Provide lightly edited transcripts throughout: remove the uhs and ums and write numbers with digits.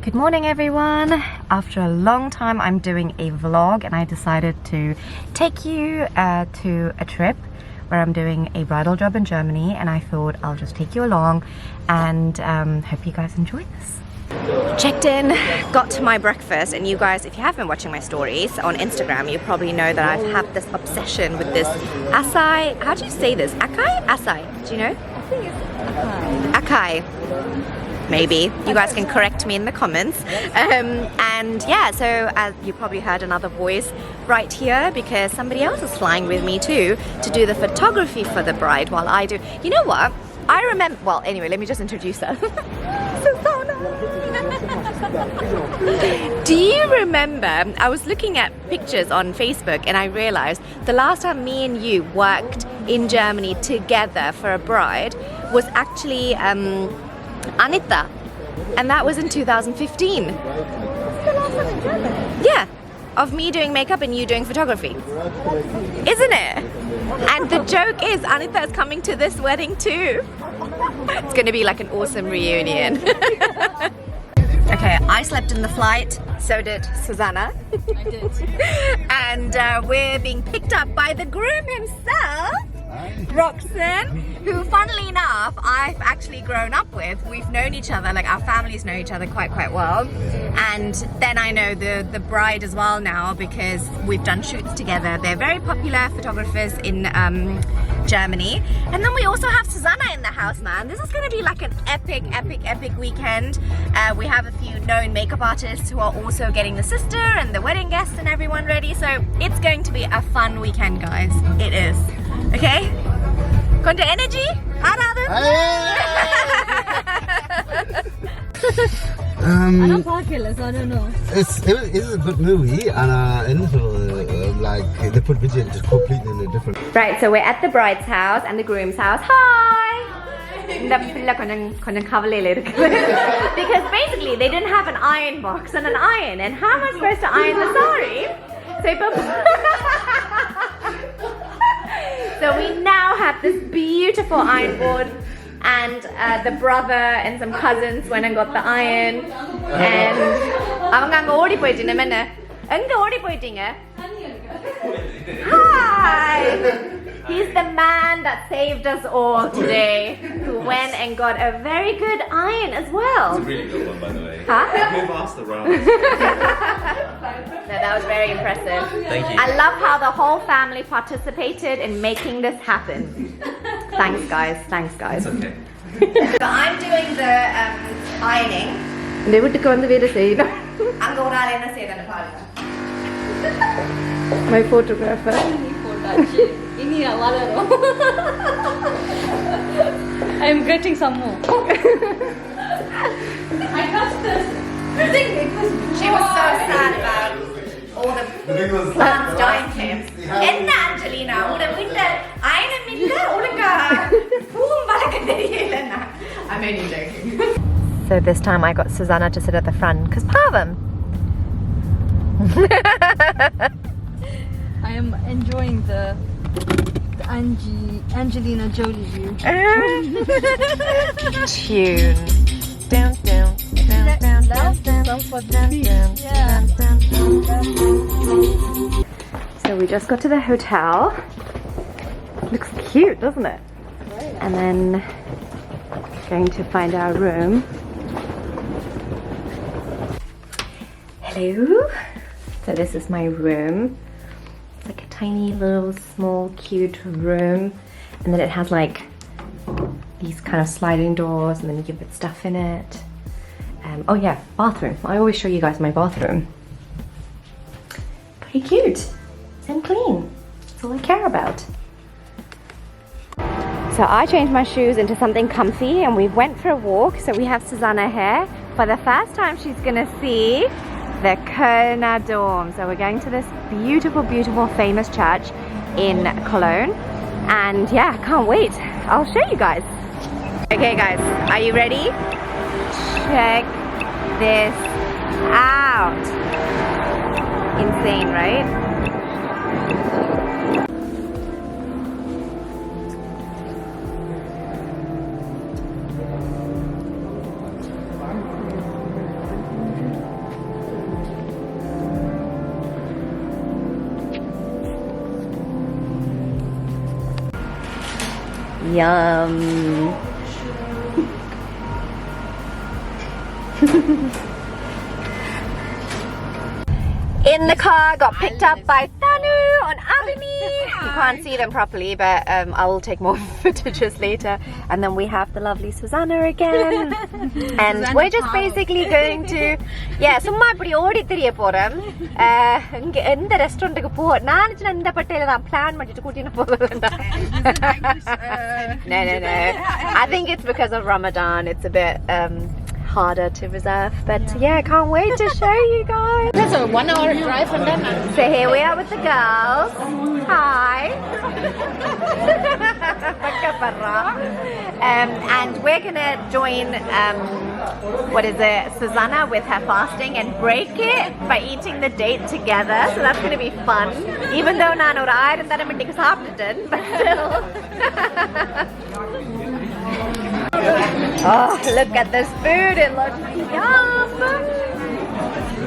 Good morning everyone. After a long time I'm doing a vlog and I decided to take you to a trip where I'm doing a bridal job in Germany, and I thought I'll just take you along and hope you guys enjoy this. Checked in, got to my breakfast, and you guys, if you have been watching my stories on Instagram, you probably know that I've had this obsession with this acai. How do you say this? Acai? Acai. Do you know? I think it's acai. Maybe. You guys can correct me in the comments. And yeah, so as you probably heard another voice right here, because somebody else is flying with me too to do the photography for the bride while I do. You know what? I remember, well anyway, let me just introduce her. Soozana. Do you remember, I was looking at pictures on Facebook and I realized the last time me and you worked in Germany together for a bride was actually Anita, and that was in 2015. the last time in Germany. Yeah, of me doing makeup and you doing photography, isn't it? And the joke is Anita is coming to this wedding too. It's gonna be like an awesome reunion. Okay, I slept in the flight, so did Soozana. I did. And we're being picked up by the groom himself, Roxan, who funnily enough I've actually grown up with. We've known each other, like our families know each other quite well, and then I know the bride as well now because we've done shoots together. They're very popular photographers in Germany. And then we also have Soozana in the house, man. This is going to be like an epic weekend. We have a few known makeup artists who are also getting the sister and the wedding guests and everyone ready, so it's going to be a fun weekend, guys. It is. Okay? Got the energy? I don't park it, so I don't know. It's a good movie, and like they put Vithya just completely in a different. Right, so we're at the bride's house and the groom's house. Hi! Because basically they didn't have an iron box and an iron, and how am I supposed to iron the sari? So we now have this beautiful iron board, and the brother and some cousins went and got the iron, and hi! He's the man that saved us all today, who went and got a very good iron as well. It's a really good one, by the way. Huh? We've asked around. No, that was very impressive. Thank you. I love how the whole family participated in making this happen. Thanks guys, thanks guys. It's okay. So I'm doing the ironing. My photographer. I'm getting some more. I got this. She was so sad about all the plants dying to him. Enna Angelina, I'm only joking. So this time I got Soozana to sit at the front because Pvan. I am enjoying the Angelina Jolie view. Tune. Down, down, down, down, down, down, down, down. So we just got to the hotel. Looks cute, doesn't it? And then going to find our room. Hello. So this is my room. It's like a tiny little small cute room, and then it has like these kind of sliding doors, and then you can put stuff in it. Oh yeah, bathroom. I always show you guys my bathroom. Pretty cute and clean. That's all I care about. So I changed my shoes into something comfy and we went for a walk. So we have Soozana here. For the first time she's gonna see the Köln Dome. So we're going to this beautiful famous church in Cologne, and yeah, can't wait. I'll show you guys. Okay guys, are you ready? Check this out. Insane, right? Yum. In the car, got picked up by Tanu on Abini. You can't see them properly, but I will take more footages later. And then we have the lovely Soozana again. And we're just basically going to, yeah, summa ipdi odi theriya poram. Inga endha restaurant ku po naan indha pattayila dhaan plan pannittu kootinu poradanda. No. I think it's because of Ramadan. It's a bit harder to reserve, but yeah, I can't wait to show you guys. That's a 1 hour drive from them. So here we are with the girls. Hi. And we're gonna join what is it, Soozana with her fasting and break it by eating the date together. So that's gonna be fun. Even though naan or iron that I'm saapitten, but still. Oh, look at this food. It looks yum.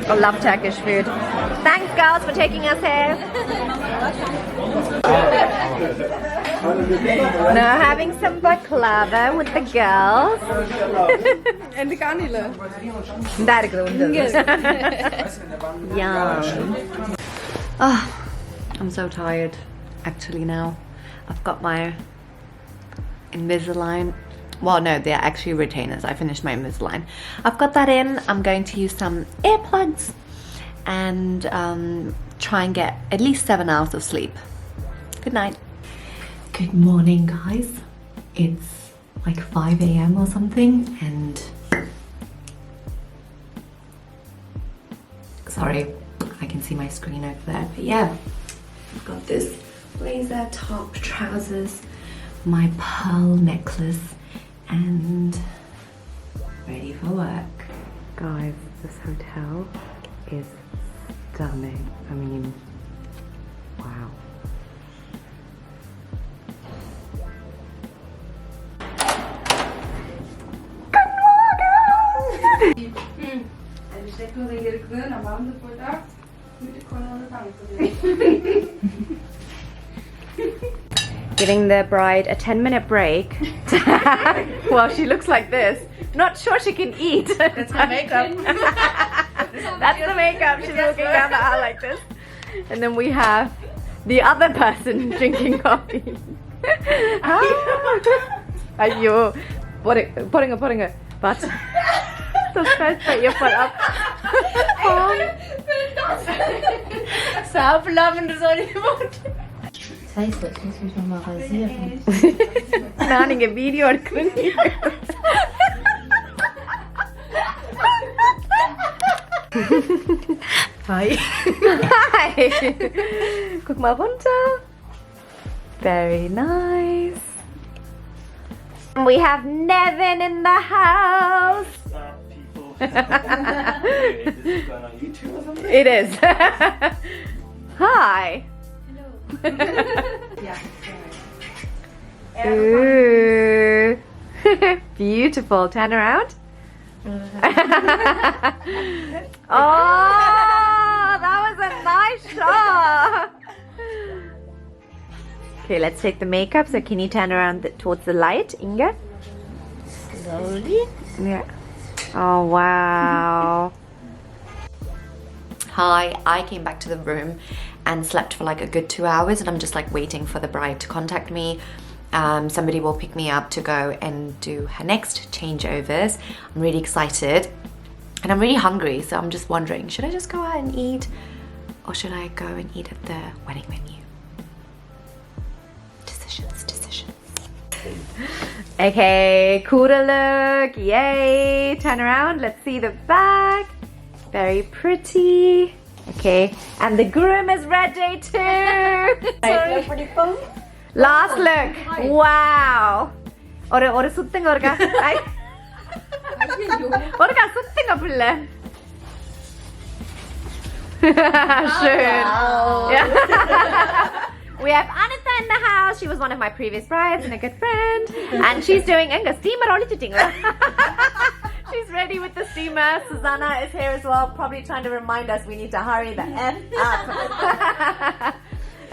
I love Turkish food. Thanks, girls, for taking us here. Now having some baklava with the girls. And the canila. Yum. Oh, I'm so tired actually now. I've got my Invisalign. Well, no, they're actually retainers. I finished my Invisalign. I've got that in. I'm going to use some earplugs and try and get at least 7 hours of sleep. Good night. Good morning, guys. It's like 5 a.m. or something, and sorry, I can see my screen over there, but yeah, I've got this blazer, top, trousers, my pearl necklace, and ready for work. Guys, this hotel is stunning. I mean, wow. Giving the bride a 10-minute break. Well, she looks like this. Not sure she can eat. That's her makeup. That's the makeup. She's walking down the aisle like this. And then we have the other person drinking coffee. Ayyo. Putting a butt. So stressed that you put up. நான் இங்க video எடுக்கிறேன். Hi. Hi. Guck mal runter. Very nice. We have Nevin in the house. This is going on YouTube or something? It is. Hi. Ooh. Beautiful. Turn around. Oh, that was a nice shot. Okay, let's take the makeup. So can you turn around towards the light, Inga? Slowly. Yeah. Oh, wow. Hi, I came back to the room and slept for like a good 2 hours, and I'm just like waiting for the bride to contact me. Somebody will pick me up to go and do her next changeovers. I'm really excited and I'm really hungry, so I'm just wondering, should I just go out and eat or should I go and eat at the wedding venue? Decisions. Okay, cool look, yay. Turn around, let's see the back. Very pretty. Okay, and the groom is ready too. Last look. Wow. Oru suttinga oruka. Oruka suttinga pulla. Schön. Yeah. We have Anita in the house. She was one of my previous brides and a good friend. And she's doing a steamer. She's ready with the steamer. Soozana is here as well, probably trying to remind us we need to hurry the F up.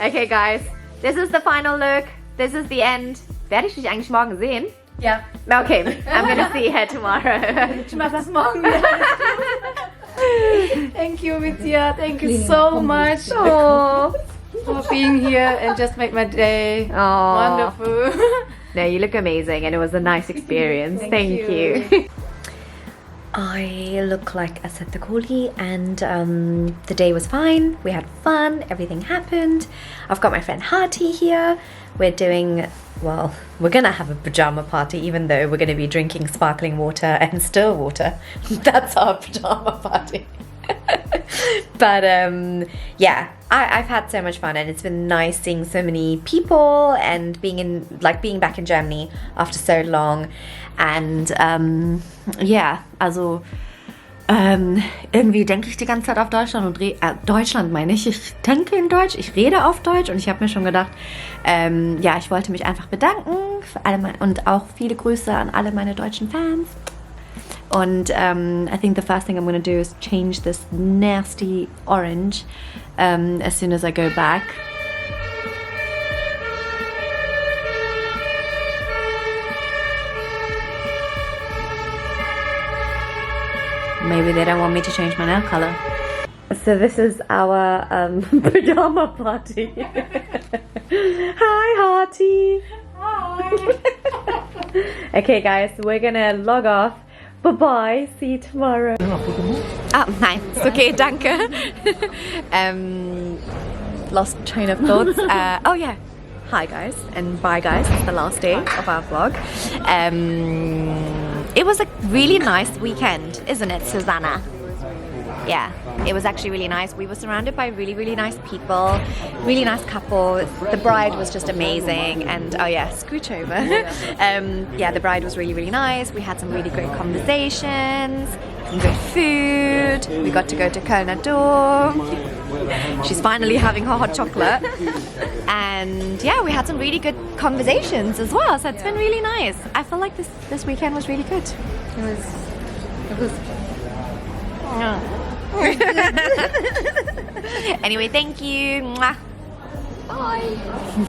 Okay, guys. This is the final look. This is the end. Werde ich dich eigentlich morgen sehen? Ja. Okay, I'm gonna see her tomorrow. Ich mach das morgen wieder. Thank you, Vithya. Thank you so much Oh. for being here and just make my day wonderful. No, you look amazing and it was a nice experience. Thank you. I look like I said the coolie and the day was fine. We had fun, everything happened. I've got my friend Hati here. We're doing, well, we're gonna have a pajama party even though we're gonna be drinking sparkling water and still water. That's our pajama party. But yeah, I've had so much fun and it's been nice seeing so many people and being back in Germany after so long. And yeah, also irgendwie denke ich die ganze Zeit auf Deutschland und Deutschland meine ich. Ich denke in Deutsch, ich rede auf Deutsch und ich habe mir schon gedacht, ja, ich wollte mich einfach bedanken für alle und auch viele Grüße an alle meine deutschen Fans. Und I think the first thing I'm going to do is change this nasty orange as soon as I go back. Maybe they don't want me to change my nail color. So this is our pajama party. Hi, Hati. Hi. Okay, guys, we're gonna log off. Bye-bye. See you tomorrow. Ah, nein. Ist okay, danke. Lost train of thoughts. Oh yeah. Hi guys and bye guys. It's the last day of our vlog. It was a really nice weekend, isn't it, Soozana? Yeah, it was actually really nice. We were surrounded by really, really nice people, really nice couples. The bride was just amazing, and oh yeah, scooch over. Yeah, the bride was really, really nice. We had some really great conversations, some good food. We got to go to Köln. She's finally having her hot chocolate, and yeah, we had some really good conversations as well. So it's been really nice. I feel like this weekend was really good. It was. Anyway, thank you. Mwah. Bye.